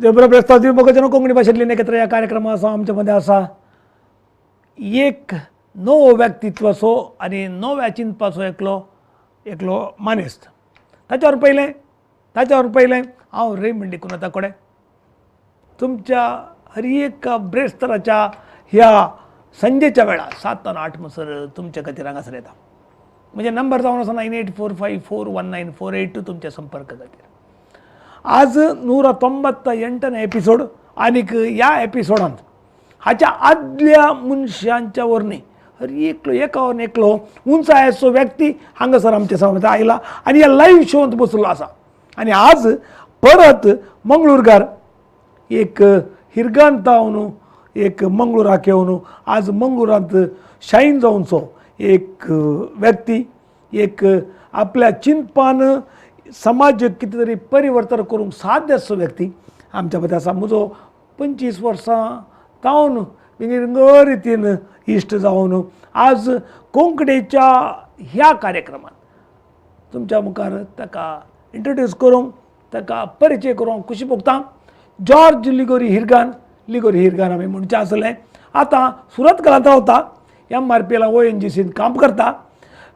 जबरा प्रस्ताव मोगजन कोंकणी भाषेतली नेकेत्र या कार्यक्रमाचो आमच्यामध्ये असा एक नवो व्यक्तित्व सो आणि नव्या चिंतपाचो एकलो मानेस्त ताच्यावर पयलें हांव रेमंडी कुनाता कोडे तुमच्या हर एक ब्रेस्तराच्या ह्या संजेच्या वेळा 7 ते 8 म्हणसर तुमच्या खातीर हांगासर येता. म्हणजे नंबर जावन आसा 9845419482 तुमच्या संपर्क खातीर. आज 198 एपिसोड आनीक ह्या एपिसोडांत हाच्या आदल्या मनशांच्या वरणी हर एकावर एकलो उंचायेचो व्यक्ती हांगासर आमच्या समोर आयला आनी ह्या लाईव्ह शोंत बसलो आसा. आनी आज परत मंगळूरकार एक हिरगांत जावन एक मंगळूराक येवन आज मंगळूरांत शायन जावनचो एक व्यक्ती एक आपल्या चिंतपान समाज कितें तरी परिवर्तन करूंक साध्य असो व्यक्ती आमच्या मदीं आसा. म्हजो 25 वर्सां जावन विंगड रितीन इश्ट जावन आज कोंकणीच्या ह्या कार्यक्रमात तुमच्या मुखार ताका इंट्रोड्यूस करूंक ताका परिचय करूंक खुशी भोगता. जॉर्ज लिगोरी हिरगान आमी म्हणचे आसले. आतां सुरत कलांत रावता. MRPL ONGCत काम करता.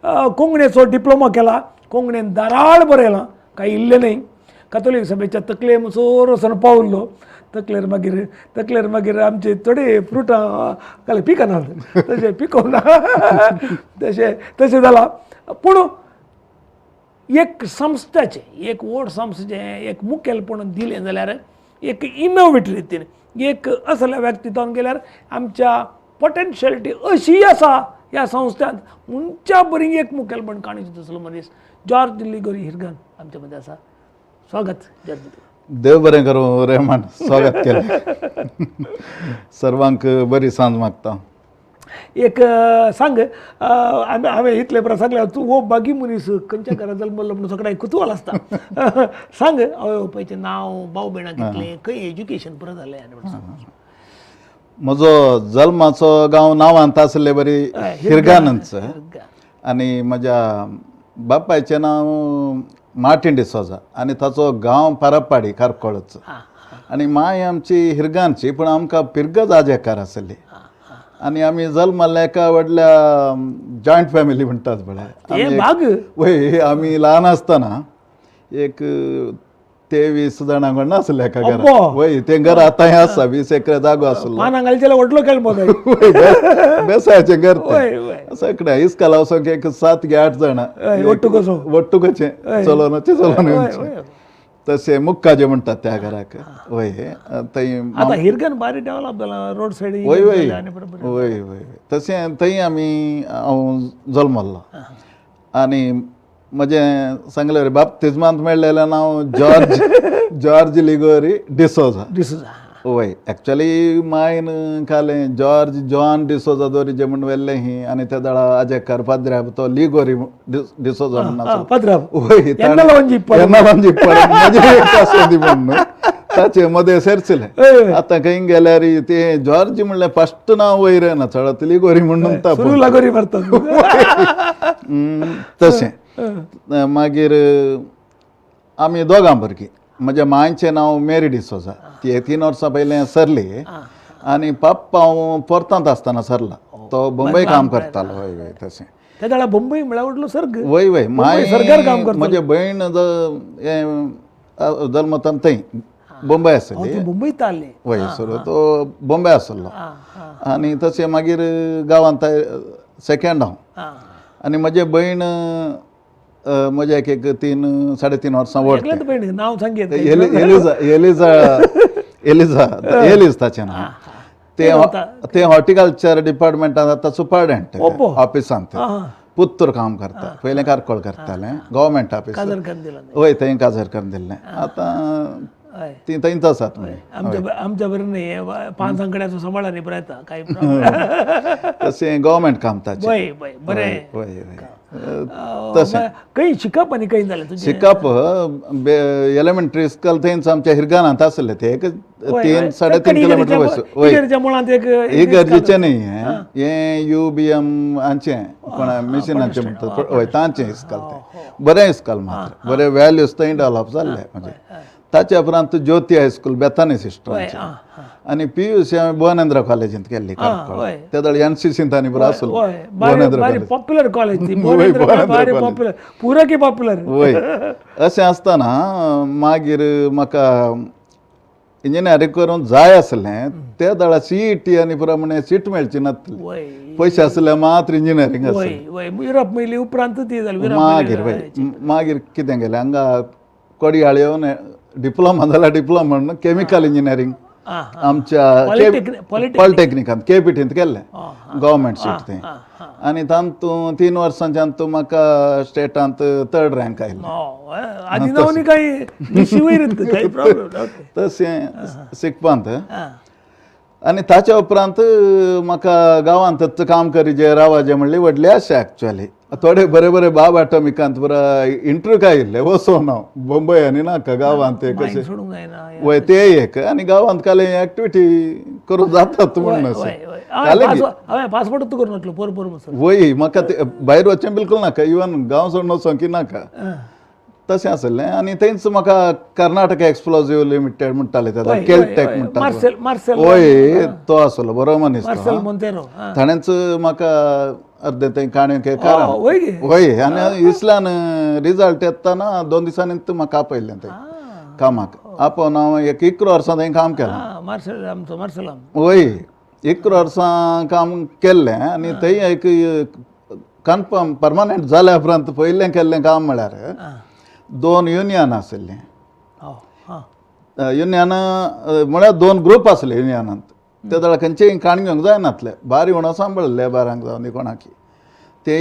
कोंकणीचो डिप्लोमा केला. कोंकणीन दाराळ बरयलां कांय इल्लें न्ही. कॅथोलीक सभेच्या तकले मसोर वचून पावल्लो. तकलेर मागीर आमचे थोडे फ्रुटां पिकना तशें पिकोवना तशें जाला. पूण एक संस्थेचें एक व्हड संस्थेचें एक मुखेलपण दिलें जाल्यार एक इनोवेटीव रितीन एक असल्या व्यक्तित्वान गेल्यार आमच्या पोटेन्शियलिटी अशी आसा ह्या संस्थांत म्हणच्या बरी एक मुखेलपण काणूची तसलो मनीस जॉर्ज लिगोरी हिरगान आमच्या मदीं आसा. स्वागत जॉर्ज. देव बरें करूं रेहमान. स्वागत केलें. सर्वांक बरी सांज मागता. एक सांग हांवें इतले बरें सांगलें तूं हो बागी मनीस खंयच्या घरांत जल्मलो म्हणून सगळ्यांक कुतूहल आसता. सांग आवय बापायचें नांव भाव भयणां कितलें खंय एज्युकेशन पुरो जालें आनी म्हणून. म्हजो जल्माचो गांव नांवांत आसले बरी हिरगानच आनी म्हज्या बापायचें नांव मार्टिन डिसोजा आनी ताचो गांव पारपाडी कारकोळच आनी माय आमची हिरगानची पूण आमकां पिरगज आजेकार आसली. आनी आमी जल्माले एका व्हडल्या जॉयंट फॅमिली म्हणटात बळे. वय आमी ल्हान आसतना एक 23 जाणां कोण आसले एका घरांत. वय तें घर आतांय आसा 20 एकर जागो आसलो. व्हडलो केलो बेसायचें घर सगळ्या इस्काला वचोंक एक 7 ते 8 जाणां वट्टुकचे चलोवन तशें मुक्काजे म्हणटात त्या घराक. वय थंय आतां हिरगन बारी डेवलप जाला रोड सायड. वय वय वय वय तशें थंय आमी हांव जल्मल्लो. आनी म्हजें सांगलें बाप्तिजमांत मेळ्ळेलें नांव जॉर्ज लिगोरी डिसोजा. वय एक्चुअली मायन कालें जॉर्ज जॉन डिसोजा दोरीजे म्हूण व्हेल्लें ही आनी त्या दाळा आजेकार पाद्र्याब तो लिगोरी डिसोजा म्हणून वय म्हणून ताचे मदें सेरचलें. आतां खंय गेल्यार ते जॉर्ज म्हणलें फस्ट नांव वयर येना चडत लिगोरी म्हणून तशें. मागीर आमी दोगां भुरगीं. म्हज्या मांयचें नांव मेरी डिसोजा. ती 3 वर्सां पयलें सरली आनी पाप्पा हांव पोर्तांत आसतना सरला. तो बंबई काम करतालो. वय वय तशें त्या दाळा बंबई म्हळ्यार व्हडलो सर्ग. वय वय माय सरकार काम करता. म्हजे भयण जल्मतान थंय बंबई आसली. मुंबईत आले. वय सो तो बॉम्बे आसलो. आनी तशें मागीर गांवांत सेकंड हांव. आनी म्हजे भयण म्हजे एक 3-3.5 वर्सां व्हड. नांव सांगेत एलिज ताचें नांव. ते हॉर्टिकल्चर डिपार्टमेंटांत आतां सुपरडंट ऑफिसांत पुत्तूर काम करता. पयलें कारकोळ करतालें गव्हर्मेंट ऑफिस. वय थंय काजर करून दिल्लें. आतां ती थंयच आसात. आमच्या बरें न्ही 5 अंकड्याचो सांबाळ न्ही प्रयत्न कांय तशें गव्हर्मेंट काम ताचें. वय वय बरें. वय तशें खंय शिकप आनी खंय जालें शिकप एलिमेंटरी स्कूल थंयच आमच्या हिरगानांत आसलें. ते 3-3.5 किलोमिटर वयर. ही गरजेचें न्ही हें UBM हांचें कोणा मिशिनाचें म्हणटात. वय तांचें इस्कॉल तें बरें इस्कॉल मात्र बरें वॅल्यूज थंय डेवलप जाल्ले. म्हणजे ताचे उपरांत ज्योती हायस्कूल बेतानी सिस्टरांचे आनी PUC हांवें भुवनेंद्र कॉलेजींत केल्ली त्या दळ NCCंत आनी बरो आसलो बारी पॉप्युलर कॉलेज बारी पॉप्युलर पुरो की पॉप्युलर वय अशें आसतना मागीर म्हाका इंजिनियरींग करूंक जाय आसलें त्या दळा CET आनी प्रमाणे सीट मेळची नासली पयशे आसले मात्र इंजिनियरींग आसलें युरोप मेली उपरांत ती जाली मागीर मागीर कितें केलें हांगा कोडयाळ येवन डिप्लोमा जाला डिप्लोमा म्हणून केमिकल इंजिनियरींग आमच्या पॉलिटेक्निकांत KPTंत केल्लें गव्हर्मेंट सीट तें आनी तातूंत 3 वर्सांच्यान तूं म्हाका स्टेटांत 3rd रँक आयलें तशें शिकपांत आनी ताच्या उपरांत म्हाका गांवांत काम करी रावाजें म्हणली व्हडली आशा एक्चुअली थोडे बरे बरे बाब एटॉमिकांत बरा इंटरव्यू काय येयल्ले वचोन हांव मुंबय आनी नाका गांवांत ते कशें वय ते एक आनी गांवांत काले एक्टिविटी करूं जातात म्हणून पासपोर्ट करूं नासलो पोर वय म्हाका भायर वचचें बिलकुल नाका इवन गांव सोडून वचों की नाका तशें आसलें आनी थंयच म्हाका कर्नाटक एक्सप्लोजीव लिमिटेड म्हणटाले तेका केल्टेक म्हणटाले वय तो आसलो बरो मनीस ताणेंच म्हाका अर्दें थंय काणयो वय आनी इस्लान रिजल्ट येताना 2 दिसांनी म्हाका आपयलें थंय कामाक आपोवन हांव 11 वर्सां थंय काम केलें वय 11 वर्सां काम केल्लें आनी थंय एक कन्फर्म परमनंट जाल्या उपरांत पयलें केल्लें काम म्हळ्यार 2 युनियन आसलीं युनियन म्हळ्यार 2 ग्रूप आसले युनियनांत त्या दळा खंयचेय काण घेवंक जायनासलें बारी म्हणून सांबाळले लेबरांक जावन कोणाकी ते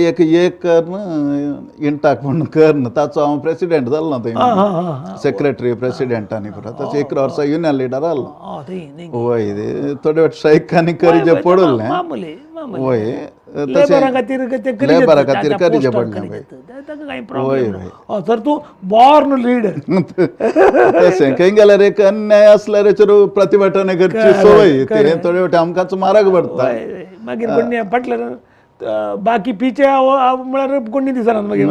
एक कर्न इंटाक म्हणून कर्न ताचो हांव प्रेसिडेंट जाल्लो थंय सेक्रेटरी प्रेसिडेंट आनी परत तशें 11 वर्सां युनियन लिडर जाल्लो वय थोडे वाट स्ट्रायकांनी करी जे पडलें वय लेबरा खातीर करी पडलें वय तर तूं बॉर्न लीडर तशें खंय गेल्यार एक अन्याय आसल्यार हेचेर प्रतिभटना करची सवय ते थोडे वाट आमकांच मारग पडटा मागीर कोणी पटल्यार बाकी पिचे म्हळ्यार कोणी दिसना मागीर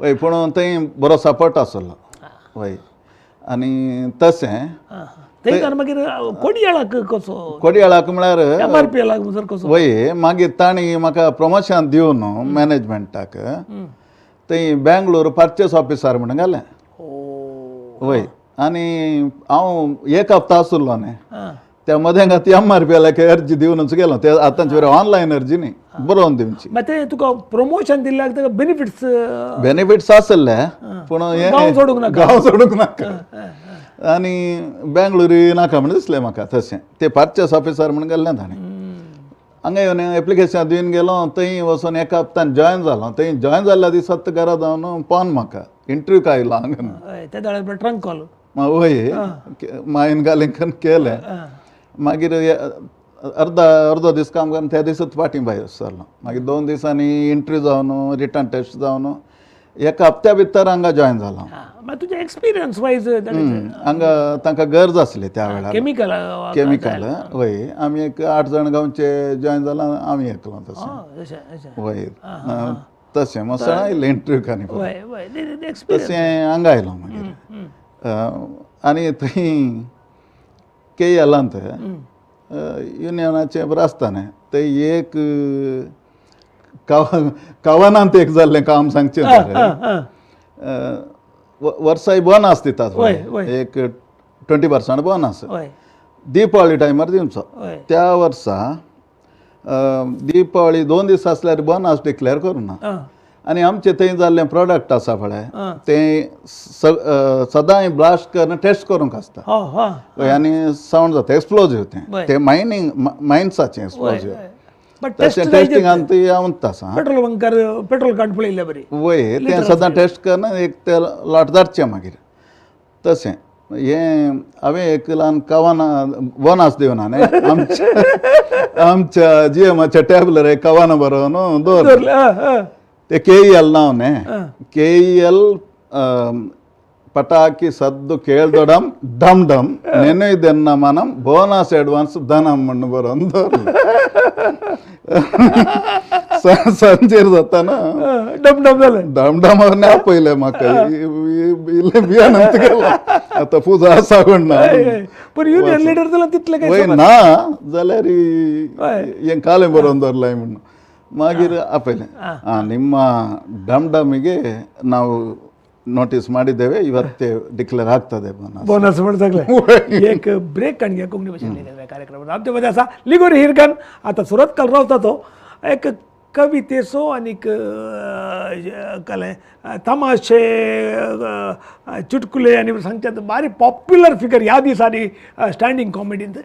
वय पूण थंय बरो सपोर्ट आसलो वय आनी तशें मागीर कोडयाळाक कसो कोडयाळाक म्हळ्यार MRP कसो वय मागीर ताणी म्हाका प्रमोशन दिवन मॅनेजमेंटाक थंय बेंगळूर परचेस ऑफिसर म्हणून गेलें वय आनी हांव 1 हप्ता आसलो न्ही त्या मदें ती MRP अर्जी दिवनूच गेलो ते आतांचे ऑनलायन अर्जी न्ही बरोवन दिवची ते तुका प्रमोशन दिल्ल्याक ताका बेनिफिट्स आसले पूण गांव सोडूंक नाका आनी बेंगळूर नाका म्हणून दिसलें म्हाका तशें ते परचेस ऑफिसर म्हणून गेल्लें ताणें हांगा येवन एप्लिकेशन दिवन गेलो थंय वचून 1 हप्त्यान जॉयन जालो थंय जॉयन जाल्ल्या दिसात घरा जावन पावन म्हाका इंटरव्यू काय आयलो हांगा ट्रंक कॉल वय मायन घालींक केलें मागीर अर्दो दीस काम करून त्या दिसाच फाटीं भायर सरलो मागीर 2 दिसांनी इंटरव्यू जावन रिटर्न टेस्ट जावन 1 हप्त्या भितर हांगा जॉयन जालो तुजें एक्सपिरियन्स वायज हांगा तांकां गरज आसली त्या वेळार केमिकल वय आमी एक 8 जाण गांवचे जॉयन जाला आमी एकलो तशें वय तशें मसण आयलें इंटरव्यूक आनी तशें हांगा आयलो मागीर आनी थंय KLंत युनियनाचें बरें आसता न्ही थंय एक कवनांत एक जाल्लें काम सांगचें वर्साय बोनस दितात एक 20% बोनस दिपावळी टायमार दिवचो त्या वर्सा दिपावळी 2 दीस आसल्यार बोनस डिक्लेअर करूना आनी आमचें थंय जाल्लें प्रोडक्ट आसा पळय तें सदांय ब्लास्ट करून टेस्ट करूंक आसता आनी सावंड जाता एक्सप्लोजीव तें मायन्साचें एक्सप्लोजीव टेस्टिंगान ती हांवूच आसा पेट्रोल कार्ड पळयल्या बरी वय तें सदां टेस्ट करून एक ते लॉट धाडचें मागीर तशें हें हांवें एक ल्हान कवाना बोनस दिवना न्ही आमच्या GMच्या टॅबलर एक कवाना बरोवन दवरलें ते KEL नांव न्ही KEL పటాకి సద్దు కేಳ್దొడం డమ్ డమ్ నేను ಇದನ್ನ మనం బోనస్ అడ్వాన్స్ ధనం మన్ను బరందో सांजेर जाताना डमडम जालें डामडामार ना पयलें म्हाका इल्लें भियानंत गेलो आतां पुजा आसा कोण ना पण युनियन लिडर जाल्यार तितलें वय काय ना जाल्यार हें कालें बरोवन दवरलाय म्हणून मागीर आपयलें ನಿಮ್ಮ ಡಮ್ಡಮಿಗೆ ನಾವು ನೋಟಿಸ್ ಮಾಡಿದ್ದೇವೆ ಇವತ್ತೇ ಡಿಕ್ಲೇರ್ ಆಗ್ತದೆ बोनस म्हणून सगळे एक ब्रेक काढूया कोंकणी भाषेतल्या कार्यक्रमात आमच्यामध्ये असा लिगोरी हिरकन आता सुरत काल रावता तो एक कवितेचो आनीक कले तमाशे चुटकुले आनी सांगतात बारी पॉप्युलर फिगर ह्या दिसांनी स्टँडींग कॉमेडींत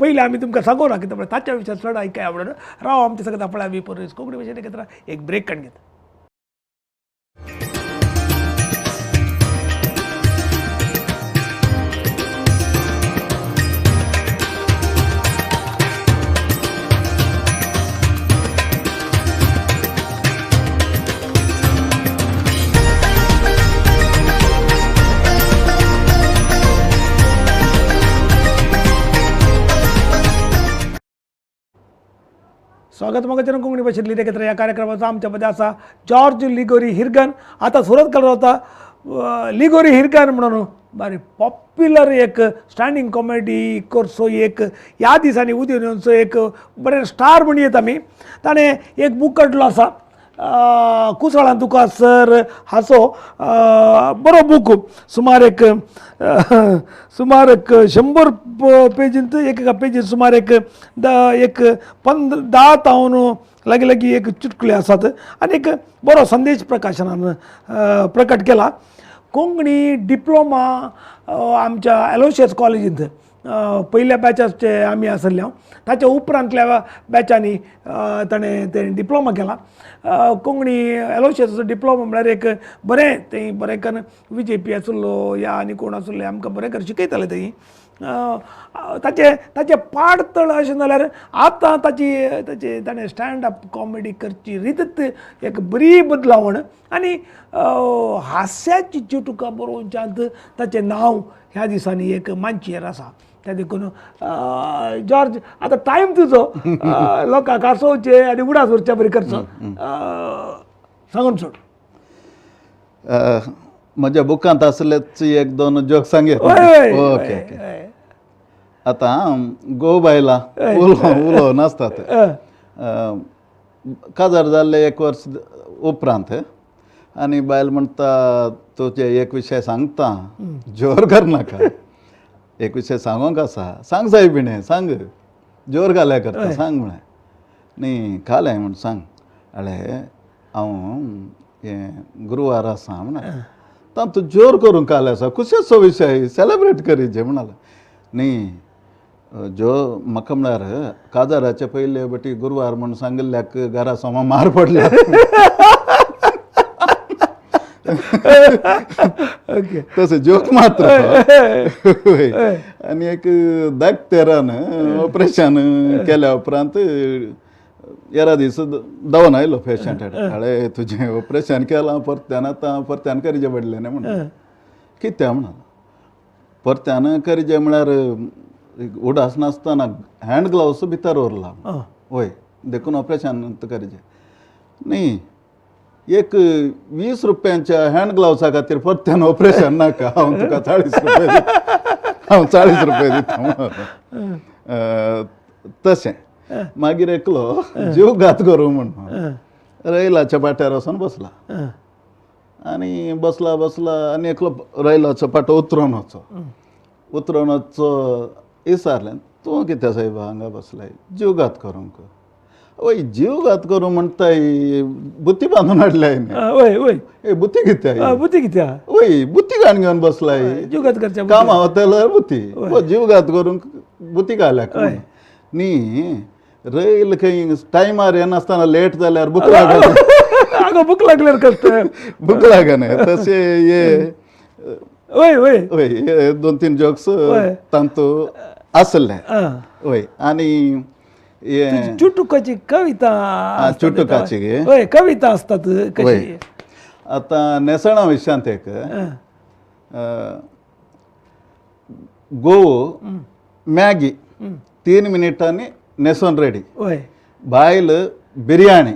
पयलीं आमी तुमकां सांगूं ना कित्याक ताच्या विशयार चड आयकाय आवडना राव आमचे सगळे आपल्या बी परस कोंकणी भाशेन एकत्र एक ब्रेक काढून घेता स्वागत मगाच्यान कोंकणी भाशेंतली नेकेथ्रा ह्या कार्यक्रमाचो आमच्या मध्ये आसा जॉर्ज लिगोरी हिरगन आता सुरत काल रावता लिगोरी हिरगन म्हणून बारी पॉप्युलर एक स्टँडींग कॉमेडी कोर्सो एक ह्या दिसांनी उदीन येवचो एक बरें स्टार म्हणून येता आमी ताणें एक बूक काडलो आसा कुसळान तुका सर हाचो बरो बूक सुमार एक 100 पेजींत एका पेजीर सुमार एक 10 तावन लागी एक चुटकुले आसात आनी एक बरो संदेश प्रकाशनान प्रकट केला कोंकणी डिप्लोमा आमच्या एलोशियस कॉलेजींत पयल्या बॅचाचे आमी आसले ताच्या उपरांतल्या बॅचांनी ताणें डिप्लोमा केला कोंकणी एलोशियसाचो डिप्लोमा म्हळ्यार एक बरें थंय बरें करून VJP आसलो या आनी कोण आसले आमकां बरें करून शिकयताले थंय ताचे पाडतळ अशें जाल्यार आतां ताणें स्टँड अप कॉमेडी करची रितच एक बरी बदलावण आनी हास्याची चुटुका बरोवच्यात ताचें नांव ह्या दिसांनी एक मांचयेर आसा त्या देखून जॉर्ज आता टायम तुजो लोकांक हांसोवचे आनी उडास उरच्या बरी करचो सांगून सोड म्हज्या बुकांत आसलेच एक दोन जोक सांगे ओके आतां गो बायलां उलो नासतात काजार जाल्ले 1 वर्स उपरांत आनी बायल म्हणटा तुजे एक विशय सांगता जोर करनाका एक विशय सांगोंक आसा सांग सायबिणे सांग जोर घाल्या करता सांग म्हळें न्ही कालें म्हण सांग अळे हांव हें गुरुवार आसा म्हणे तातूंत जोर करूंक काले आसा कुशेचो विशय सेलेब्रेट करीचे म्हणाले न्ही जो म्हाका म्हळ्यार काजाराचे पयले बटी गुरुवार म्हूण सांगिल्ल्याक घरा समोर मार पडल्या तसे जोक मात्र आनी एक धाकटेरान ऑपरेशन केल्या उपरांत 11 दीस दवन आयलो पेशंट अळे तुजें ऑपरेशन केलां परत्यान आतां परत्यान करिचें पडलें न्ही म्हणून कित्या म्हणून परत्यान करिचें म्हळ्यार उडास नासतना हँड ग्लोव्स भितर उरला वय देखून ऑपरेशन करिचें न्ही एक 20 रुपयांच्या हँड ग्लोव्सा खातीर परत्यान ऑपरेशन नाका हांव तुका 40 रुपये दिता तशें मागीर एकलो जीव घात करूं म्हणून रैलाच्या पाट्यार वचून बसला आनी बसला आनी एकलो रैलाचो पाटो उतरोन वचो विचारलें तूं कित्या सायबा हांगा बसलाय जीव घात करूंक वय जीव घात करूं म्हणटाय बुती बांदून हाडल्याय न्ही बुती कित्या वय बुती घाण घेवन बसलाय जीव घात करच्या कामा वतल्यार बुती जीव घात करूंक बुती घाल्याक न्ही रैल खंय टायमार येनासतना लेट जाल्यार भूक लागना भूक लागल्यार करता भूक लागना तशें हे वय 2-3 जोक्स तांतू आसले वय आनी चुटुकाची कविता चुटुकाची वय कविता असतात कशी आतां नेसणा विशयांत एक गोव मॅगी 3 मिनिटांनी नेसून रेडी बायल बिर्याणी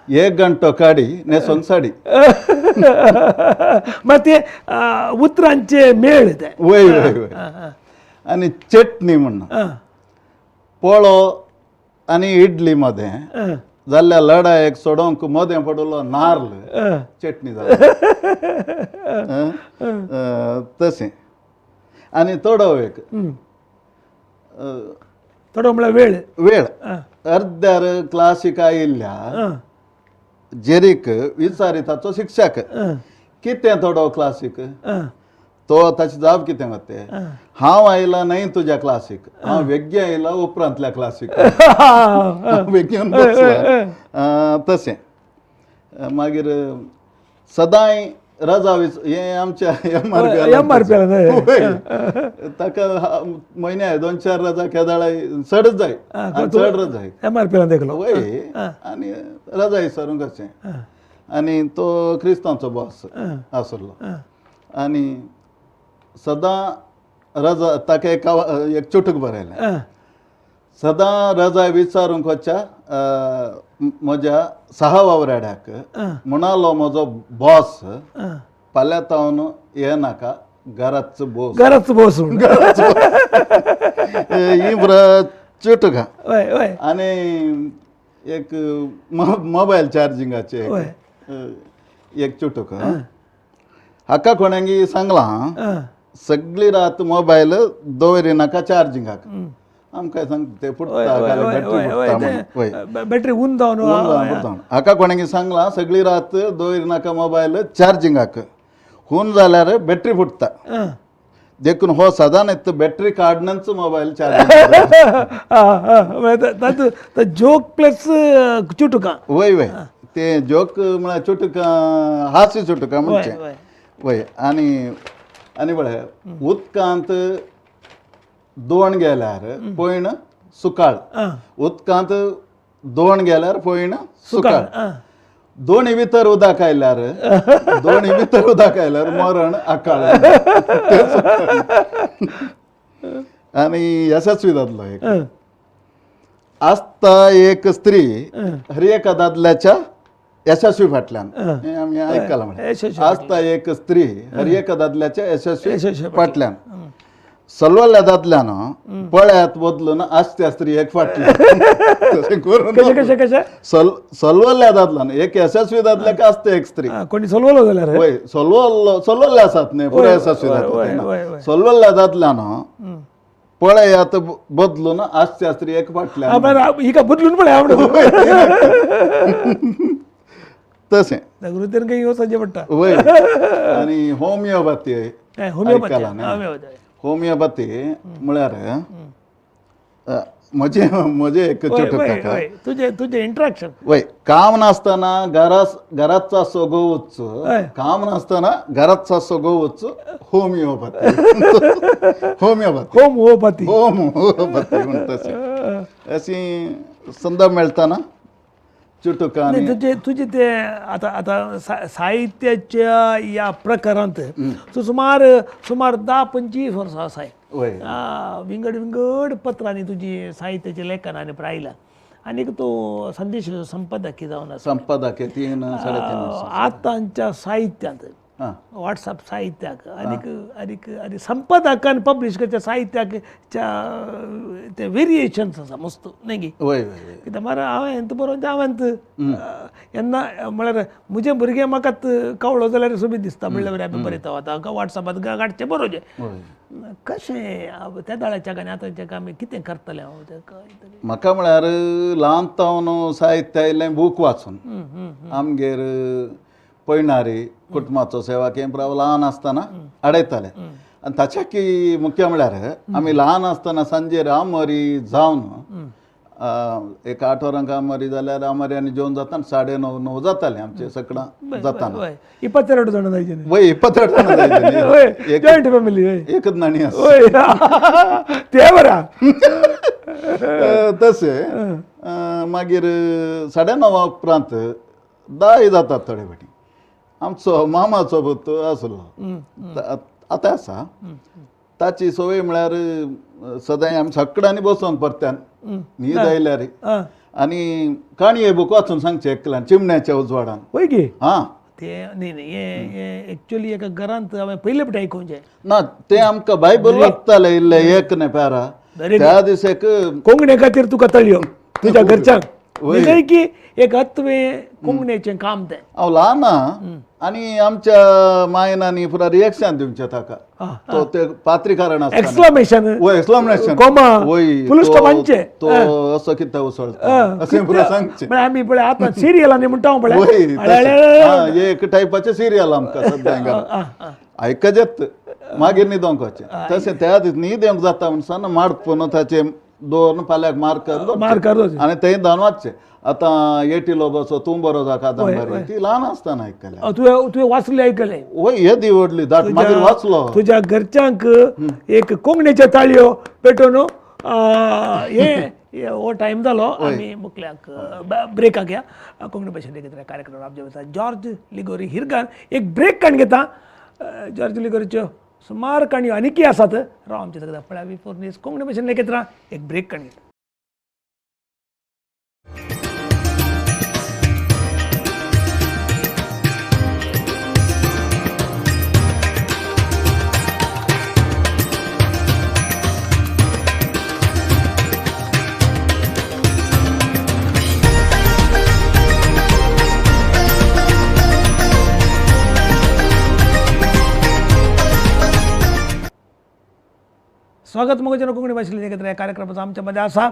1 घंटो काडी नेसोंक साडी मग ते उतरांचे मेळ ते वय वय वय आणि चटणी म्हणून पोळो आणि इडली मध्ये जाल्ल्या लढायक सोडोंक मदें पडलो नारळ चटणी जाली तशें आनी थोडो एक थोडो म्हळ्यार वेळ अर्ध्यार क्लासीक आयिल्ल्या जेरीक विचारिताचो शिक्षक कितें थोडो क्लासीक तो ताची जाप कितें वते हांव आयला न्हय तुज्या क्लासीक हांव वेग्गी आयला उपरांतल्या क्लासीक वेग्गेन बसला तशें मागीर सदांय रजा हें आमच्या ताका म्हयन्या 2-4 रजा केदाळाय चडच जाय चड रजा वय आनी रजा विचारूंक अशें आनी तो क्रिस्तांवचो बॉस आसलो आनी सदां रजा ताका एक चुटूक बरयलें सदां रजा विचारूंक वच्चा म्हज्या सहा वावराड्याक म्हणलो म्हजो बॉस फाल्यां तावन येनाका घराच बोस ही चुटूक आनी एक मोबायल चार्जिंगाचे एक चुटूक हाका कोणांगी सांगलां सगळी रात मोबायल दवरिनाका चार्जिंगाक आमकां सांग ते बॅटरी उन जावन हाका कोणांगी सांगलां सगळी रात दवरिनाका मोबायल चार्जिंगाक हून जाल्यार बॅटरी फुटता देखून हो सदां येता बॅटरी काडनच मोबायल चार्जिंग जोक प्लस चुटुकां वय वय ते जोक म्हळ्यार चुटुकां हास्य चुटुकां म्हणचे वय आनी म्हळ्यार उदकांत दोण गेल्यार पयण सुकाळ उदकांत दोण गेल्यार पयण सुकाळ दोणी भितर उदक आयल्यार मरण आकाळ आनी यशस्वी जातलो एक आसता एक स्त्री हर एका दादल्याच्या यशस्वी फाटल्यान आमी आयकलां म्हळ्यार आसता एक स्त्री हर एका दादल्याच्या यशस्वी फाटल्यान सलवल्ल्या दादल्यान पळ्यात बदलून आसत्या स्त्री एक फाटल्यान सलवल्ल्या दादल्यान एक यशस्वी दादल्याक आसता एक स्त्री कोणी सलवलो जाल्यार वय सलवल्ले आसात न्ही पुराय यशस्वी जाता सलवल्ल्या दादल्यान पळयात बदलून आसत्या स्त्री एक फाटल्यान हिका बदलून पळया तशें संजय पडटा वय आनी होमिओपॅथी होमिओपॅथी म्हळ्यार म्हजे एक तुझे इंट्रॅक्शन वय काम नासतना घराचा सोगोवच काम नासतना घराचा सोगोवच होमिओपॅथी म्हण तशें अशी संद मेळटाना चुटुकां तुझे ते आता साहित्याच्या या प्रकारांत तूं सुमार 10-25 वर्सां आसाय विंगड पत्रांनी तुजी साहित्याची लेखनाने रायला आनीक तूं संदेश संपादक जावन आसा संपादक 3-3.5 आतांच्या साहित्यांत व्हॉट्सअप साहित्याक आनी संपादकान पब्लीश करच्या साहित्याच्या ते वेरिएशन्स आसा मस्त न्ही गी कित्याक मरे हांवें बरोवन येन्ना म्हळ्यार म्हजे भुरगे म्हाका कवळो जाल्यार सोबीत दिसता म्हणल्यार हांवें बरयता आतां व्हॉट्सअपात गाडचें बरोवचें कशें त्या दाळ्याच्या आनी आतांच्या आमी कितें करतलें हांव म्हाका म्हळ्यार ल्हान तावन साहित्य आयिल्लें बूक वाचून आमगेर पयणारी कुटुंबाचो सेवा केंद्र ल्हान आसतना आडयताले आनी ताच्याकी मुख्य म्हळ्यार आमी ल्हान आसतना सांजेर आमरी जावन एक 8 वरांक आमरी जाल्यार आमरी आनी जेवण जाता 9:30 जातालें आमचे सकाळां जाताना 22 जाणां जायचे वय 22 जाणां जायचे जॉयंट फॅमिली एकच नाणी ते बरा तशें मागीर 9:30 उपरांत 10 जातात थोडे फाटी आमचो मामाचो पुत आसलो आतां आसा ताची सवय म्हळ्यार सदांय आमी सकाळांनी बसोंक परत्यान न्हीद आयल्या रे आं. आणि काणी हे बूक वाचून सांगचे एकल्यान चिमण्याच्या उजवाडान होय की हा ते नाही हे एक्चुअली एका घरांत हांवें पयले फावटी आयकोवचें ना ते आमकां बायबल वाचताले इल्ले एक ने प्यारा त्या दिसेक कोंगणे खातीर तुका तळयो तुज्या घरच्यांक वय. म्हणजे की एक हत्वे कोंगण्याचें काम तें हांव ल्हान आनी आमच्या मायन आनी पुरा रिएक्शन दिवचें ताका तो ते पात्रीकारण आसता एक्सक्लेमेशन वय एक्सक्लेमेशन कॉमा वय फुल स्टॉपांचे तो असो कितें उसळता अशें पुरा सांगचें म्हळ्यार आमी पळय आतां सिरियलांनी म्हणटा हांव वय पळय तशें. एक टायपाचें सिरियल आमकां सद्या आयकजेत मागीर न्हिदोंक वचचें तशें त्या दीस न्हीद येवंक जाता म्हणून सान माडपून ताचे दोन फाल्याक मार्कर आनी थंय धावन वाचचें आतां येटिलो बसो तूं बरो जा कादंबरी ती ल्हान आसतना आयकल्या तुवें वाचले आयकले वय हे दी व्हडली धाट मागीर वाचलो तुज्या घरच्यांक एक कोंगणेच्यो ताळयो पेटोवन हे हो टायम जालो आमी मुकल्याक ब्रेकाक या कोंकणी भाशेन एकत्र कार्यक्रम आमच्या जॉर्ज लिगोरी हिरगान एक ब्रेक काण घेता जॉर्ज लिगोरीच्यो सुमार काणयो आनीकय आसात राव आमचे सगळ्या पळया बिफोर न्यूज कोंकणी भाशेन एकत्र एक ब्रेक काण घेता स्वागत मगोजन कोंकणी भाशेंतल्यान एकत्र ह्या कार्यक्रमाचो आमच्या मध्ये आसा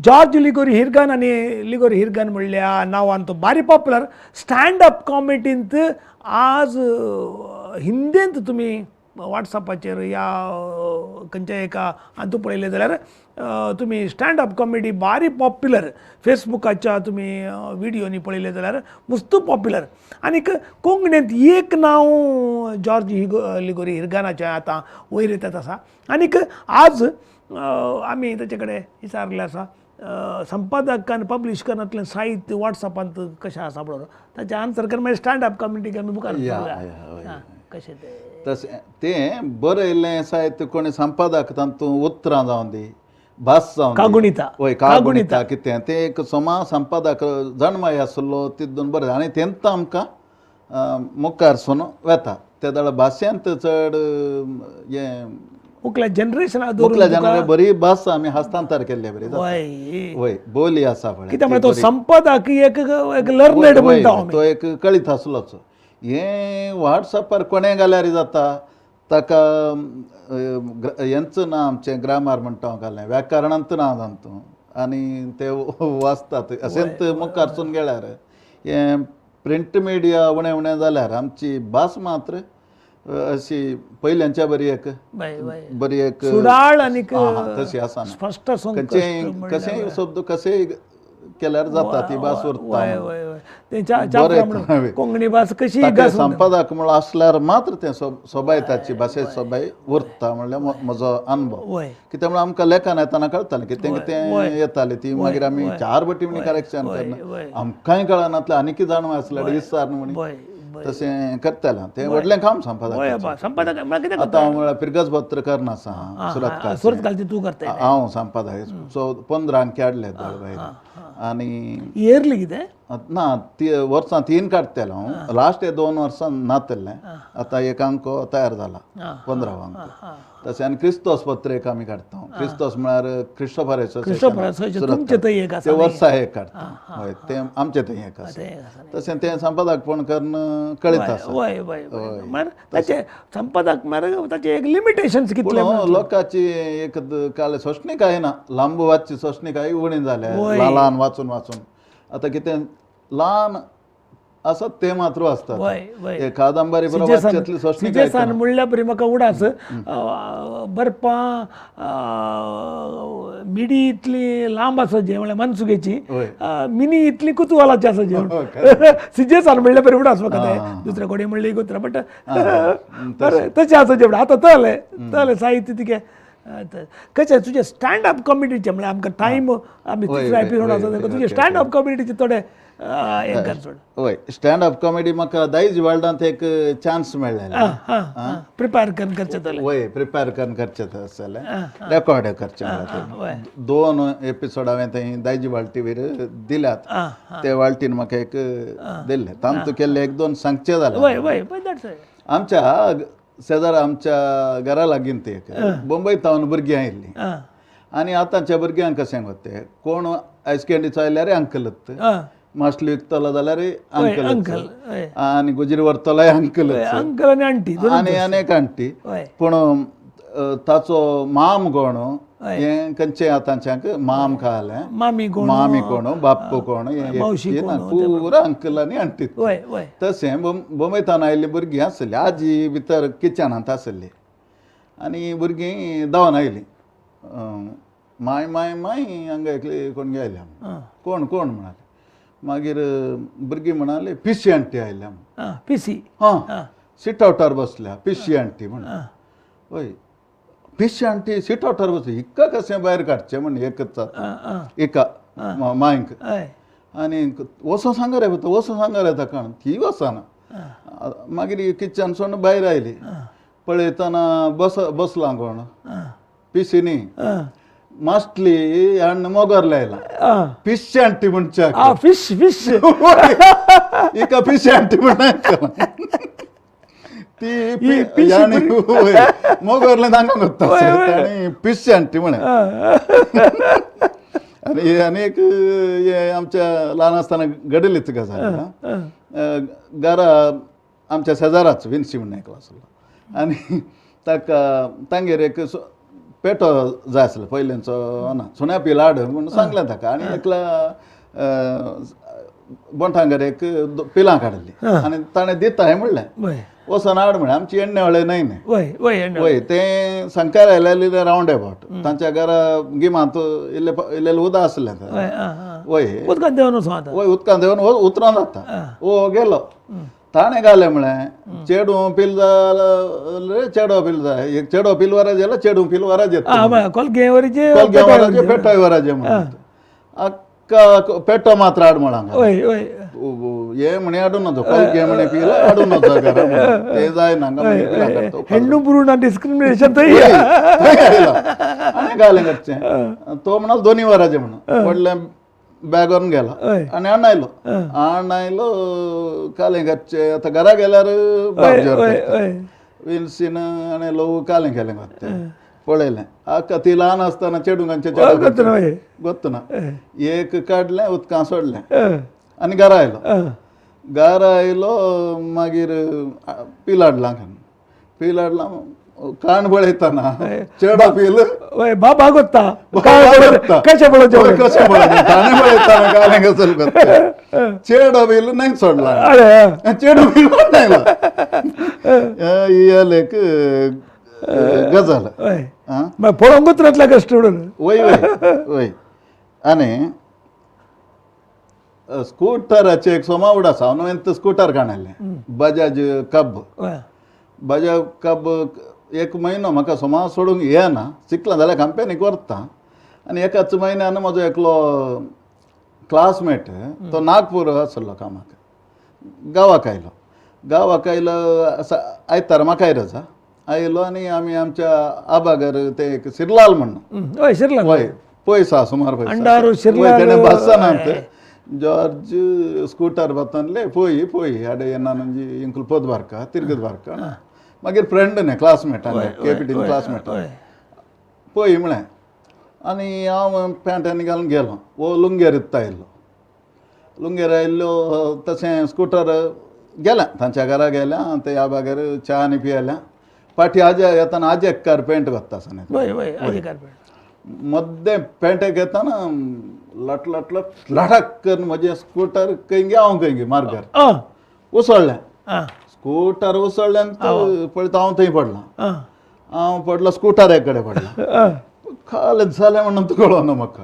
जॉर्ज लिगोरी हिरगन आनी लिगोरी हिरगन म्हणल्या नांवान तो बारी पॉप्युलर स्टँड अप कॉमेडींत आज हिंदींत तुमी वॉट्सॅपाचेर या खंयच्या एका हातूं पळयलें जाल्यार तुमी स्टँड अप कॉमेडी बारी पॉप्युलर फेसबुकाच्या तुमी व्हिडिओनी पळयले जाल्यार मस्त पॉप्युलर आनीक कोंकणींत एक नांव जॉर्ज लिगोरी हिरगानाचें आतां वयर येतात आसा आनीक आज आमी ताचे कडेन विचारलें आसा संपादकान पब्लीश करनातलें साहित्य वॉट्सॅपांत कशें आसा म्हणून ताचें आन्सर कर मागीर स्टँड अप कॉमेडीक आमी मुखार कशें तें तशें तें बरें येयल्लें साहित्य कोणी संपादक तातूंत उतरां जावन दी भास जावन कागुणिता वय कागुणिता कितें तें एक समा संपादक जन्मय आसलो तितून बरें आनी तेंत आमकां मुखार सून वेता त्या दाडा भाशेंत चड हें मुखल्या जनरेशना मुखल्या जनरेशन बरी भास आमी हस्तांतर केल्ले बरी वय बोली आसा पळय कित्याक म्हळ्यार तो संपादक एक लर्नेड म्हणटा तो एक कळीत आसलोच हें वॉट्सॅपार कोणें घाल्यार जाता ताका हेंचं नांव आमचें ग्रामर म्हणटा हांव घालें व्याकरणांत नांव जाता आनी ते वाचतात अशेंच मुखारसून गेल्यार हें प्रिंट मिडिया उणें उणें जाल्यार आमची भास मात्र अशी पयल्यांच्या बरी एक सुडाळ आनी तशी आसा स्पश्ट कशेंय शब्द कशेंय केल्यार जाता ती भास उरता कोंकणी भास कशी संपादक म्हणून आसल्यार मात्र तें सोबाय ताची भाशेची सोबाय उरता म्हणल्यार म्हजो अनुभव कित्याक म्हणल्यार आमकां लेखन येताना कळटालें कितें कितें येतालें ती मागीर आमी 4 बटी म्हणून करेक्शन करना आमकांय कळनातलें आनीक जाणवा आसल्यार विचारना म्हणून तशें करतालें तें व्हडलें काम संपादक आतां म्हळ्यार फिरगज पत्रकार आसा सुरत तूं करता हांव संपादक 15 अंकी हाडले आनी इयरली कितें ना वर्सां 3 काडटलें हांव लास्ट 2 वर्सां नातलें आतां एक अंको तयार जाला 15 अंक तशें आनी क्रिस्तोस पत्रिका आमी काडटा क्रिस्तोस म्हळ्यार क्रिस्टोफर ते वर्सा एक काडटा हय तें आमचें थंय एक आसा तशें तें संपादकपण करून कळीत आसा ताचे संपादक म्हळ्यार ताचे एक लिमिटेशन्स कितले लोकांची एक काल सोशणीक ना लांब वाचची सोशणीक उणी जाल्या ल्हान वाचून आतां कितें ल्हान आसत ते मात्र आसतात कादंबरी सिजेसान म्हणल्या बरी म्हाका उडास बरपां मिडी इतली लांब आसा जें म्हळ्यार मनसुगेची मिनी इतली कुतुहलाची आसा जेवण सिजेसान म्हणल्या बरी उडास म्हाका तें दुसऱ्या कोणी म्हणलें गोत्र बट तशें आसा जेवण आतां तळें साहित्य तिके कशें तुजे स्टँड अप कॉमेडीचे म्हणजे आमकां टायम आमी तिसरा एपिसोड आसा तुजे स्टँड अप कॉमेडीचे थोडे हें कर सोड वय स्टँड अप कॉमेडी म्हाका दायज वर्ल्डांत एक चान्स मेळ्ळेलो प्रिपेर करून करचें जालें वय प्रिपेर करून करचें आसलें रेकॉर्ड करचें वय 2 एपिसोड हांवें थंय दायज वर्ल्ड टीव्हीर दिल्यात ते वाल्टीन म्हाका एक दिल्ले तांतू केल्ले 1-2 सांगचे जाले वय वय वय दॅट्स आमच्या शेजार आमच्या घरा लागीं ती एक मुंबय तावन भुरगीं आयिल्लीं आनी आतांच्या भुरग्यांक कशें गोते कोण आयस कँडीचो आयल्यार अंकलच मास्टली विकतलो जाल्यार अंकल आनी गुजरी व्हरतलोय अंकलच अंकल आनी आंटी आनी अनेक आंटी पूण ताचो माम कोण हें खंयचे आतांच्यांक माम कळलें मामी कोण मामी कोण बाप्पू कोण मावशी पुरा अंकल आनी आंटी वय वय तशें बोंबयतान आयिल्लीं भुरगीं आसलीं आजी भितर किचनांत आसलीं आनी भुरगीं धांवन आयलीं माय माय माय हांगा एकली कोण गेल्या कोण कोण म्हणाले मागीर भुरगीं म्हणाले पिशी आंटी आयल्या पिसी सीट आउटार बसल्या पिशी आंटी म्हणून वय पिशी आंटी सीट आउटार बसली हिक्का कशें भायर काडचें म्हण एकच एका मांयक आनी वचों सांगा रे वचों सांगा रे ताका ती वचना मागीर किचनसून भायर आयली पळयतना बसला कोण पिसीनी मास्टली आनी मोगोर लायला फिश आंटी म्हणच्या फिश फिश इका फिश आंटी म्हण ती मोगोरले तांकां कोत्ता आनी फिश आंटी म्हणे आनी आनीक हे आमच्या ल्हान आसतना घडलीच गजाल घरा आमच्या शेजाराच विन्सी म्हणून एकलो आसलो आनी ताका तांगेर एक पेटो जाय आसलो पयलींचो ना सुण्यापी लाड म्हूण सांगलें ताका आनी एकल्या बोंठांगर एक पिलां काडली आनी ताणें दिता हें म्हणलें वचोन हाड म्हळें आमची एण्णे हळे न्हय न्ही वय तें संकार आयलेलें रावंड अबावट तांच्या घरा गिमांत इल्लें उदक आसलें वय उदकांत देंवन वचूं वय उदकांत देंवन उतरोन जाता वो गेलो ताणें घालें म्हळें चेडूं पील जाल्यार चेडो पील जाय एक चेडो पील वराज गेलो चेडूं पील वराज येता कोलगेवराचे वराजे पेटोय वराजे म्हणून आक्का पेटो मात्र हाड म्हणांगा हे म्हणे हाडूं नजो कोलगे म्हणे पील हाडूं नजो घरा ते जाय नांगा हेंडू पुरून डिस्क्रिमिनेशन थंय आनी घालें घरचें तो म्हणाल 2 वराजे म्हणून व्हडलें बॅगोन गेलो आनी आणायलो कालें घरचें आतां घरा गेल्यार विन्सीन आनी लोक कालें केलें घातलें पळयलें आक्का ती ल्हान आसतना चेडूंगांचें चेडूं गोत्तना एक काडलें उदकां सोडलें आनी घरा आयलो मागीर पील हाडलां काण पळयतना चेडो पील बाबा गोत्ता कशें पळोवचें ताणें पळयतना कालें गजल करता चेडो पील न्हय सोडला चेडो पील नायलो ही एक गजाल पळोवंकूच नातल्या कश्ट वय वय वय आनी स्कूटराचें एक सोमावड आसा हांवें स्कूटर काणयलें बजाज कब 1 म्हयनो म्हाका सोमा सोडूंक येना शिकला जाल्यार कंपनीक व्हरता आनी एकाच म्हयन्यान म्हजो एकलो क्लासमेट तो नागपूर आसलो कामाक गांवाक आयलो आयतार म्हाका रजा आयलो आनी आमी आमच्या आबागर ते एक शिरलाल म्हणून वय पयसा सुमार पयसा बसनांत जॉर्ज स्कूटर बतनले पोई आडे येनानंजी इंकुल पोद बारका तिरगत बारका मागीर फ्रेंड न्ही क्लासमेट केपीटीन क्लासमेट पोई म्हळें आनी हांव पॅन्ट आनी घालून गेलो वो लुंगेर आयिल्लो तशें स्कूटर गेलें तांच्या घरा गेलें ते आबागर च्या आनी पियेलें फाटीं येताना आजेक कार पेंट घालता मद्दे पेंटेक येताना लट लट लट लटाक करून म्हजें स्कूटर खंय हांव खंय मार्गार उसळ्ळें स्कूटर उसळ्ळें पळयता हांव थंय पडलो स्कूटर कडेन पडला खालें जालें म्हणून कळना म्हाका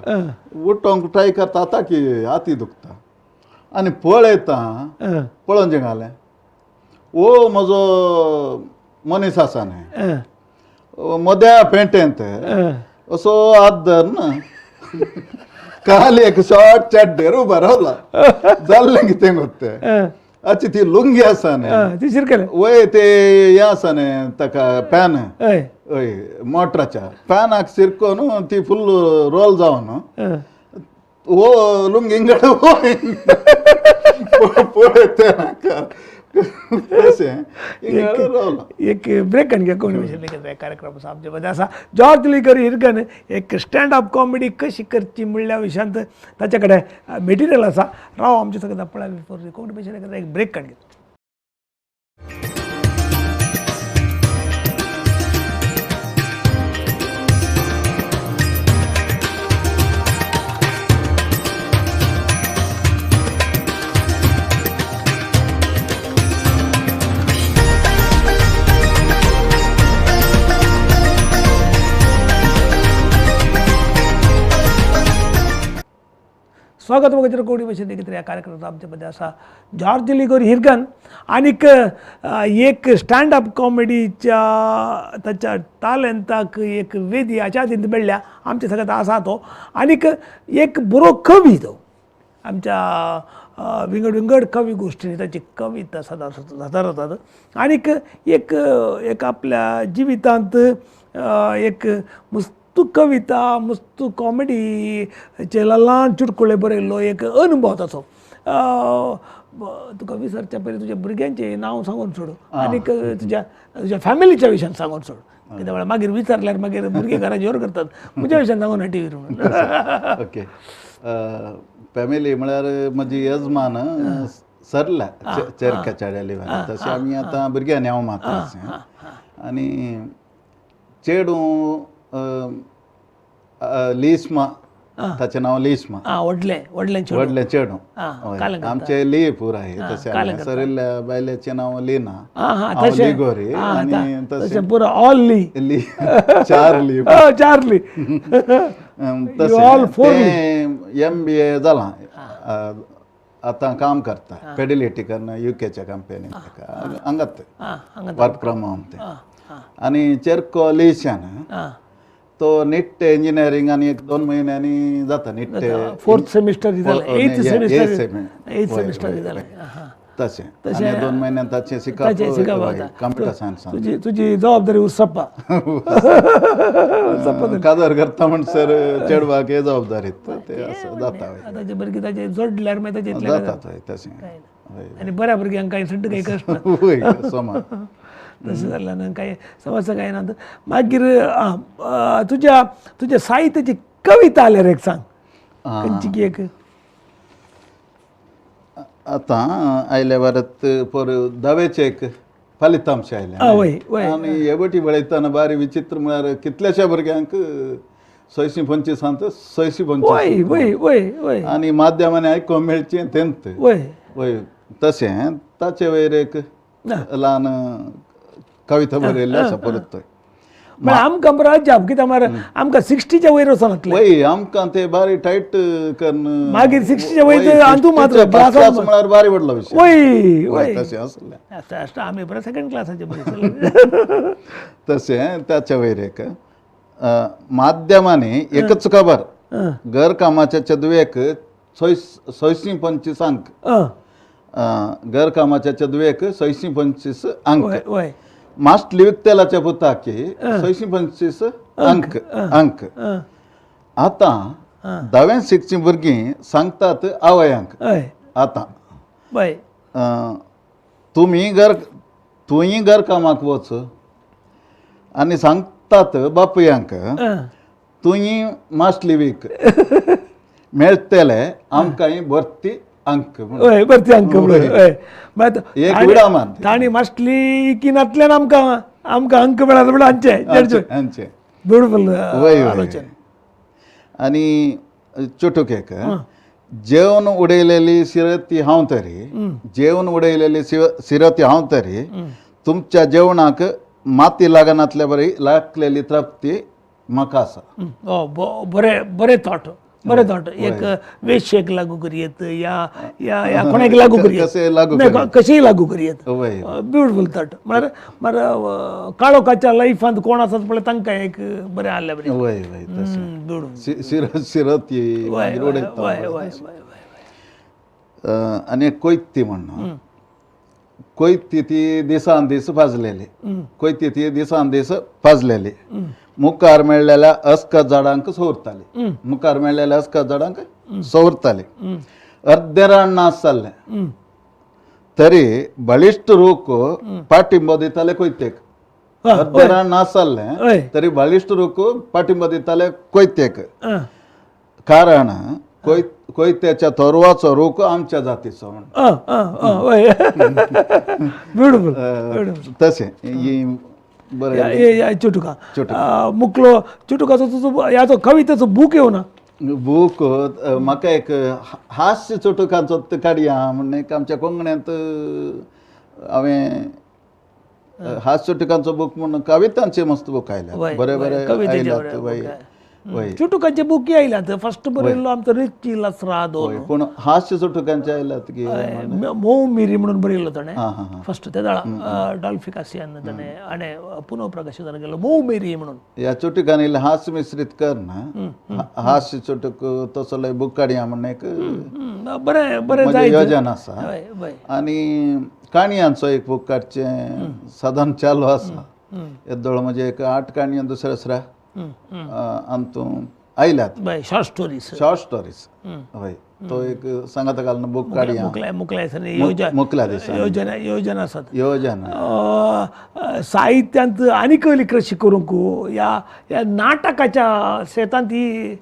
उठोंक ट्राय करता आतां की हाती दुखता आनी पळयता पळोवचें घालें ओ म्हजो मनीस आसा न्हय मोद्या पेंटेंत असो आदर ना काल एक शॉर्ट चड्डेर उभा रावला जाल्लें कितें गोत्ते अच्छी ती लुंगी आसा न्ही ती शिरकले वय ते हे आसा न्ही ताका पॅन हय मोटराच्या पॅनाक शिरकोन ती फुल रोल जावन वो लुंगिंगड पळयते एक ब्रेक घ्या कोणी कार्यक्रम आमच्या मध्ये असा जॉर्ज लिगर हिरगन एक स्टँड अप कॉमेडी कशी करची म्हणल्या विशयांत ताच्याकडे मेटेरियल असा राव आमचे सगळं पळावी कोणी एक ब्रेक काढ घेतो. स्वागत वगैरे कोणी भाषेत एकत्र या कार्यक्रमात आमच्यामध्ये असा जॉर्ज लिगर हिरगन आणि एक स्टँडअप कॉमेडीच्या त्याच्या टॅलेंटाक एक वेदी हाच्या खातीर मेळ्ळ्या आमच्या सगळ्यात असा तो आणि एक बरो कवी तो आमच्या विंगड कवी गोष्टींनी त्याची कविता सादरतात आणि एक आपल्या जिवितांत एक मस्त कविता मस्त कॉमेडीचे ल्हान चुटकुळे बरयल्लो एक अनुभव ताचो तुका विसरच्या पयलीं तुज्या भुरग्यांचें नांव सांगून सोड आनी तुज्या फॅमिलीच्या विशयान सांगून सोड कित्याक म्हळ्यार मागीर विचारल्यार मागीर भुरगे घराची वर करतात म्हज्या विशयान सांगून ना टीव्हीर म्हणून. ओके फॅमिली म्हळ्यार म्हजी यजमान सरला चेरक्या चाड्याली तशें आमी आतां भुरग्यांनी हांव माता आनी चेडूं लिस्मा ताचें नांव लिस्मा व्हडलें चेडूं आमचे ली पुरो आहे तशें सरिल्ल्या बायलेचें नांव लिना हांव लिगोरी आनी तशें पुरो ऑल ली चार्ली MBA जालां आतां काम करता पेडिलिटी करना UKच्या कंपनीन हांगात वर्क फ्रॉम होम ते आनी चेरको लिशान तो नीट इंजिनियरींग आनी 1-2 म्हयन्यांनी जाता नीट 4th सेमिस्टर तशें आनी 2 म्हयन्यान ताचें शिकप कंप्युटर सायन्सान तुजी जबाबदारी उसप्पा कादर करता म्हणसर चेडवाक हे जबाबदारी ते असं जाता ताचे भुरगे ताचे जोडल्यार मागीर ताचे जाता तशें आनी बऱ्या भुरग्यांक कांय सड्ड कांय कश्ट ना सोमा तशें जाल्यार न्हू कांय समस्या कांय ना मागीर तुज्या साहित्याची कविता जाल्यार एक सांग खंयची की एक आतां आयल्या वरात पर दावेचें एक फलितांश आयलें आनी हे बटी बळयतना बारी विचित्र म्हळ्यार कितल्याश्या भुरग्यांक 625 625 आनी माध्यमांनी आयकोंक मेळचें तेंत वय तशें ताचे वयर एक ल्हान कविता बरयल्ली आसा परत थंय म्हळ्यार आमकां बरो अजाप कित्याक म्हळ्यार आमकां 60च्या वयर वचनातले वय आमकां ते बारी टायट करन मागीर 60च्या वयर आंतू मात्र म्हळ्यार बारी व्हडलो विशय वय तशें आसलें आमी बरे सेकंड क्लासाचे तशें ताच्या वयर एक माध्यमांनी एकच खबर घर कामाच्या चदवेक 625 अंक घर कामाच्या चदवेक 625 अंक मास्ट लिविक तेलाच्या पुताकी 625 अंक आतां 10वी शिकचीं भुरगीं सांगतात आवयांक आतां तुयी घर कामाक वच आनी सांगतात बापयांक तुयी मास्ट लिविक मेळटले आमकां भरती अंक भरती अंक एक विडामान ताणी मास्टली की नातल्यान आमकां अंक मेळात म्हणून हांचे ब्युटिफूल आलोचन आनी चुटूक एक जेवण उडयलेली सिरती हांव तरी तुमच्या जेवणाक माती लागनातल्या बरी लागलेली तृप्ती म्हाका आसा बरे थॉट बरें थॉट एक वेश्य एक लागू करियेत या कोणाक लागू करियेत कशें लागू नाही कशीय लागू करियेत वय ब्युटिफूल थॉट म्हळ्यार काळोखाच्या लायफांत कोण आसात पळय तांकां एक बरें आहलें बरें वय वय ब्युटिफूल शिरत ये वय मागीर वय उडयता वय आनी एक कोयती म्हणून कोयती ती दिसान दीस भाजलेली कोयती ती दिसान दीस भाजलेली मुखार मेळलेल्या अस्क झाडांक सवरताली मुखार मेळलेल्या अस्क झाडांक सवरताली अर्देरान नास जाल्ले तरी बळिश्ट रूख पाठिंबो दिताले कोयतेक अर्देरान नास जाल्ले तरी बळिश्ट रूख पाठिंबो दिताले कोयतेक कारण कोयत्याच्या तोरवाचो रूख आमच्या जातीचो ब्युटिफूल तशें बरें चुटुका मुकलो चुटुकाचो तुजो ह्याचो कवितेचो बूक येवना बूक म्हाका एक हास्य चुटुकांचो काडया म्हणून एक आमच्या कोंकण्यांत हांवें हास्य चुटुकांचो बूक म्हणून कवितांचे मस्त बूक आयल्या बरे बरे आयल्यात वय चुटुकांचे बुकी आयल्यात फर्स्ट बरयल्लो आमचो रिची लसरादो पूण हास्य चुटुकांचे आयल्यात की मोव मिरी म्हणून बरयल्लो ताणें फर्स्ट त्या दाळा डॉल्फिकासियान ताणें आनी पुनव प्रकाशितान केल्लो मोव मिरी म्हणून ह्या चुटुकांनी इल्लें हास्य मिश्रीत करना हास्य चुटूक तसलो बूक काडया म्हणून एक बरें बरें जाय योजना आसा आनी काणयांचो एक बूक काडचें सदांच चालू आसा येदोळ म्हणजे एक 8 काणयो दुसऱ्या आमतून आयल्यात शॉर्ट स्टोरीज हय तो एक सांगात घालून बूक काडया मुकल्या योजना आसात योजना साहित्यांत आनी खंय कृशी करूंक ह्या नाटकाच्या शेतांत ही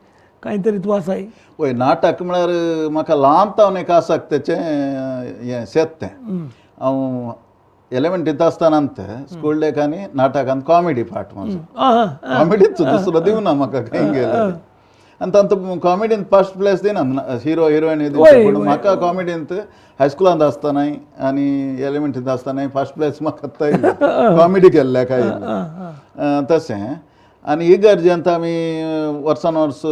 कांय तरी तूं आसाय वय नाटक म्हळ्यार म्हाका ल्हानपणान एक आसा तेचें हें शेत तें हांव 11th आसतना स्कूल डेकांनी नाटकांत कॉमेडी पार्ट म्हाजो कॉमेडीच दुसरो दिवना म्हाका खंय गेलो आनी तांतो कॉमेडीन फर्स्ट प्लेस दिना हिरो हिरोईन पूण म्हाका कॉमेडींत हायस्कुलांत आसतनाय आनी 11th आसतनाय फर्स्ट प्लेस म्हाका थंय कॉमेडी केल्ल्या काय तशें आनी ही गरजेंत आमी वर्सान वर्स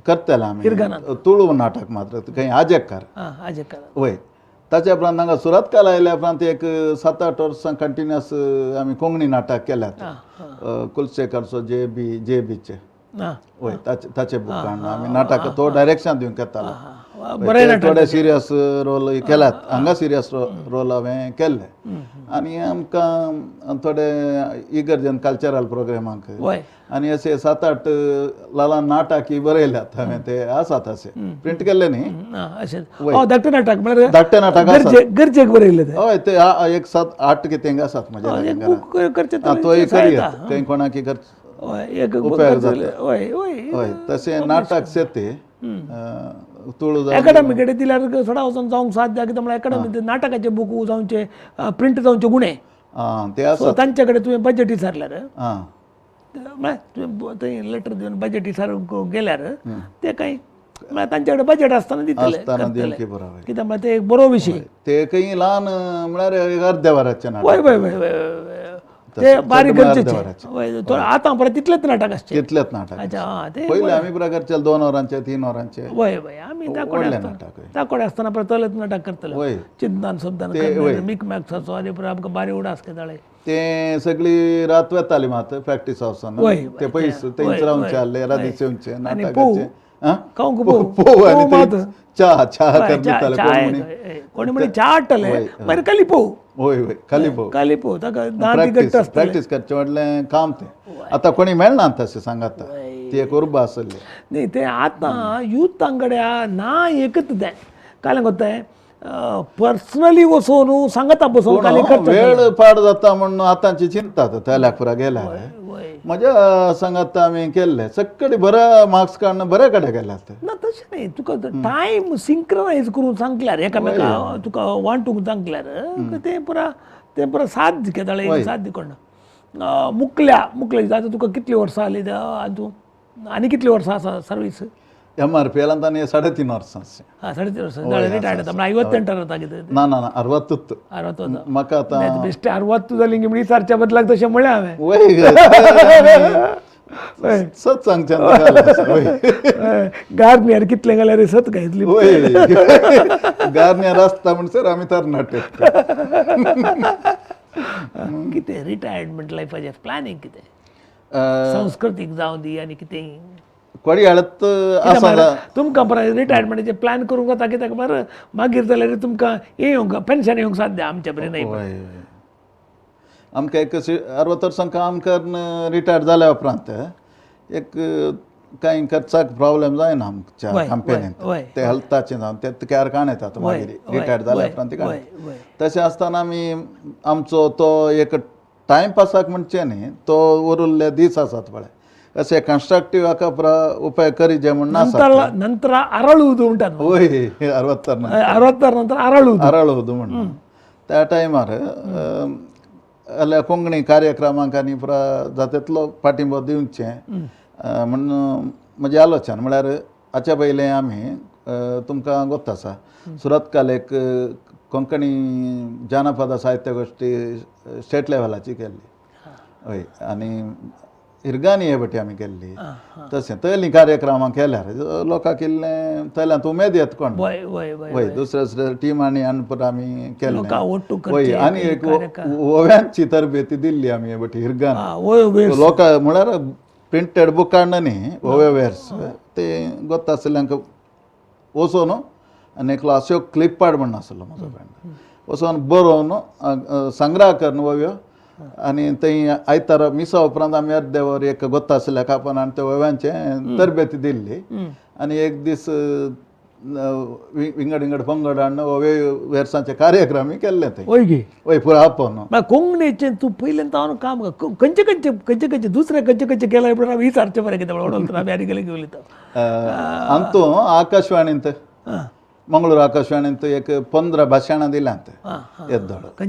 करतले आमी तुळू नाटक मात्र खंय आजेकार वय ताच्या उपरांत हांगा सुरत काल आयल्या उपरांत एक 7-8 वर्सां कंटिन्युअस आमी कोंकणी नाटक केल्यात कुलशेकरचो जेबीचे वय ताचे बुकान आमी नाटक तो डायरेक्शन दिवंक येतालो थोडे सिरियस रोल केल्यात हांगा सिरियस रोल हांवें केल्ले आनी आमकां थोडे इगर्जेन कल्चरल प्रोग्रामांक आनी अशे 7-8 ल्हान नाटक बरयल्यात हांवें ते आसात अशे प्रिंट केल्ले न्ही धाकटे नाटक धाकटे नाटक गरजेक बरयले हय ते एक 7-8 कितें आसात म्हज्या तोय करिया खंय कोणाक उपयोग जाता हय तशें नाटक शेते तुळू एकाडेमी कडेन दिल्यार सडा वचून जावंक साध्य कित्याक म्हळ्यार एकाडेमी नाटकाचे बुक जावचे प्रिंट जावचे गुणे ते आसा तांचे कडेन तुवें बजेट विचारल्यार म्हळ्यार तुवें थंय लेटर दिवन बजेट विचारूंक गेल्यार ते कांय म्हळ्यार तांचे कडेन बजेट आसतना दितले कित्याक म्हळ्यार ते एक बरो विशय ते खंय ल्हान म्हळ्यार अर्द्या वराचें नाटक वय ते बारीक गरजेचे आतां परत तितलेच नाटक आसचे तितलेच नाटक पयलीं आमी पुरा करचे 2 वरांचे 3 वरांचे वय आमी दाकोडे आसतना परत तलेच नाटक करतले चिंतन सुद्दां मिक मॅक्साचो आनी पुरा आमकां बारी उडा आसताले ते सगळी रात वेताली मात प्रॅक्टीस हावसान ते पयस थंयच रावचे आहले रादीचे येवचे नाटकाचे पोव आनी च्या करताले कोणी म्हणे च्या हाडटले मागीर काली पोव वय खाली पोव प्रॅक्टीस करचे व्हडलें काम तें आतां कोणी मेळना तशें सांगात ती एक उर्बा आसली न्ही ते आतां युथांकड्या ना एकच तें काय कोत्ताय पर्सनली वचून सांगता बसून वेळ पाड जाता म्हणून आतांची चिंता तेल्याक पुरा गेल्यार म्हज्या सांगात आमी केल्ले सगळे बरे मार्क्स काडून बरे कडेन गेल्यात ना तशें न्ही तुका टायम सिंक्रनायज करून सांगल्यार एकामेका तुका वांटूंक सांगल्यार ते पुरा साथ घेताले साथ दिकोना मुकल्या आतां तुका कितलीं वर्सां जालीं आनी कितलीं वर्सां आसा सर्वीस MRPL ताणी 3.5 वर्सां 3.5 वर्सां रिटायर्ड जाता म्हळ्यार 58 जाता कितें ना 60 म्हाका आतां बेश्टे 60 जाली म्हणून विचारच्या बदलाक तशें म्हळ्यार हांवें वय सत सांगच्या गार्नियर कितले गेल्यार रे सत घेतली गार्नियर आसता म्हणसर आमी तरणाटे कितें रिटायरमेंट लायफाचें प्लॅनिंग कितें संस्कृतीक जावं दी आनी कितें कोडी हाडत आसा तुमकां मरे रिटायरमेंटाचे प्लॅन करूंक जाता कित्याक मरे मागीर जाल्यार तुमकां हे येवंक पेन्शन येवंक साध्य आमचे बरें नाही आमकां एक 60 वर्सां काम करून रिटायर जाल्या उपरांत एक कांय खर्चाक प्रॉब्लेम जायना आमच्या कंपनींत ते हेल्थाचें जावन ते कॅर काणयतात मागीर रिटायर जाल्या उपरांत ते काणयतात तशें आसतना आमी आमचो तो एक टायमपासाक म्हणचे न्ही तो उरिल्ले दीस आसात पळय अशें कन्स्ट्रक्टीव हाका उपाय करी जे म्हण ನಂತರ ಅರಳುವುದು ಉಂಟು वय 60 ನಂತರ ಅರಳುವುದು अरळूद म्हणून त्या टायमार जाल्यार कोंकणी कार्यक्रमांक आनी जाता तितलो पाठिंबो दिवचें म्हणून म्हजें आलोचन म्हळ्यार हाच्या पयलें आमी तुमकां गोत आसा सुरतकाल एक कोंकणी जानपद साहित्य गोष्टी स्टेट लेवलाची केल्ली हय आनी हिरगानी हे बटी आमी केल्ली तशें तयलीं कार्यक्रमां केल्यार लोकांक इल्लें तयल्यांत उमेद येता कोण वय दुसऱ्या टिमांनी आनी आमी केल्लें वय आनी एक ओव्यांची तरबेती दिल्ली आमी हे बटी हिरगान लोकां म्हळ्यार प्रिंटेड बूक हाडना न्ही ओवे वेर्स ते गोत आसल्यांक वचून आनी एकलो अशोक क्लिपाड म्हणून आसलो म्हजो फ्रेंड वचून बरोवन संग्रह करून ओव्यो आनी थंय आयतार मिसा उपरांत आमी अर्दे वर एक गोत आसल्या कापन आनी त्या ओव्यांचे तरबेती दिल्ली आनी एक दीस विंगड विंगड पंगड हाडून ओवे वेर्सांचे कार्यक्रमय केल्ले थंय वय पुरो आपोवन कोंकणीचें तूं पयलें हांव काम खंयचे दुसरे केला उपरांत विचारचें बरें कितें म्हणून आमी आनी गेले घेवन अंतू आकाशवाणींत मंगळूर आकाशवाणींत एक 15 भाशणां दिल्यांत येद्दोळ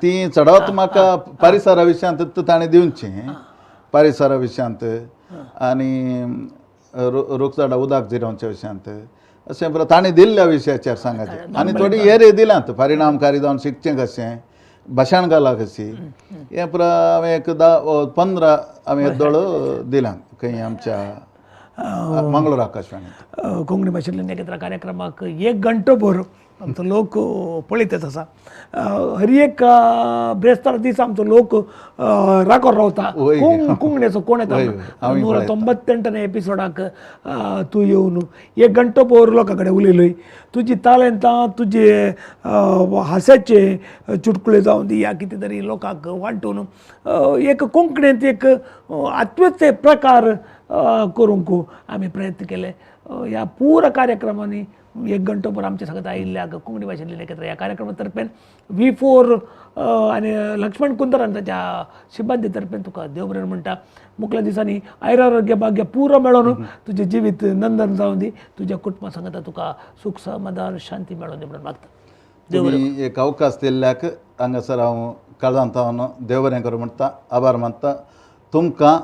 ती चडवत म्हाका परिसरा विशयांत ताणें दिवची परिसरा विशयांत आनी रुखझाडां उदक जिरोवच्या विशयांत अशें ताणें दिल्ल्या विशयाचेर सांगचें आनी थोडी हेर दिल्यांत परिणामकारी जावन शिकचें कशें भाशणकाला कशी हें पुरो हांवें एक 10-15 आमी येद्दोळ दिल्यांत खंय आमच्या मंगळूर आकाशवाणी कोंकणी भाशेंतल्या नेकेत्रा कार्यक्रमाक 1 घंटोभर आमचो लोक पळयतच आसा हर एक ब्रेस्तार दीस आमचो लोक राखोर रावता कोंकणीचो कोण येता 198 एपिसोडाक तूं येवन 1 घंटोभर लोकां कडेन उलयलय तुजी तालंतां तुजे हास्याचे चुटकुळे जावन दी या कितें तरी लोकांक वांटून एक कोंकणींत एक आत्म्यते प्रकार करूंक आमी प्रयत्न केले ह्या पुरा कार्यक्रमांनी 1 घंटोभर आमचे सांगता आयिल्ल्याक कोंकणी भाशेंतली नेकेत्रा ह्या कार्यक्रमा तर्फेन V4 आनी लक्ष्मण कुंदर आनी ताच्या सिब्बंदी तर्फेन तुका देव बरें म्हणटा मुखल्या दिसांनी आरोग्य भाग्य पुरो मेळोन तुजें जिवीत नंदन जावन दी तुज्या कुटुंबा सांगता तुका सुख समाधान शांती मेळोन दी म्हणून मागता देव बरें एक अवकाश दिल्ल्याक हांगासर हांव काळजांत देव बरें करूं म्हणटा आभार मानता तुमकां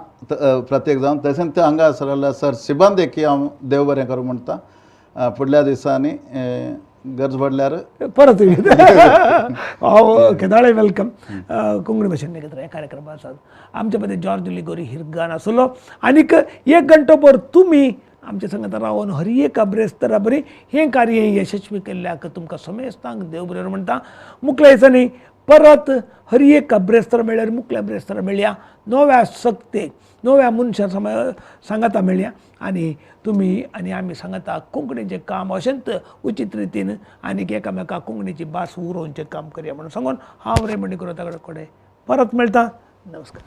प्रत्येक जावन तशेंच हांगासर सर सिब्बंदीक हांव देव बरें करूं म्हणटा फुडल्या दिसांनी गरज पडल्यार परत हांव केदाळे वेलकम कोंकणी भाशेन नेकेत्रा ह्या कार्यक्रमा आसात आमचे मदें जॉर्ज लिगोरी हिरगान आसलो आनीक 1 घंटोभर तुमी आमचे सांगता रावन हर एक ब्रेस्तारा बरी हें कार्य यशस्वी केल्ल्याक तुमकां समेस्तांक देव बरें म्हणटा मुखल्या दिसांनी परत हर एक ब्रेस्तार मेळ्ळ्यार मुखल्या ब्रेस्तार मेळया नव्या सक्तेक नव्या मनशां सांगता मेळया आनी तुमी आनी आमी सांगता कोंकणीचें काम अशेंच उचित रितीन आनीक एकामेकाक कोंकणीची भास उरोवचें काम करया म्हणून सांगून हांव रेमंडी करून ताकडे परत मेळटा नमस्कार.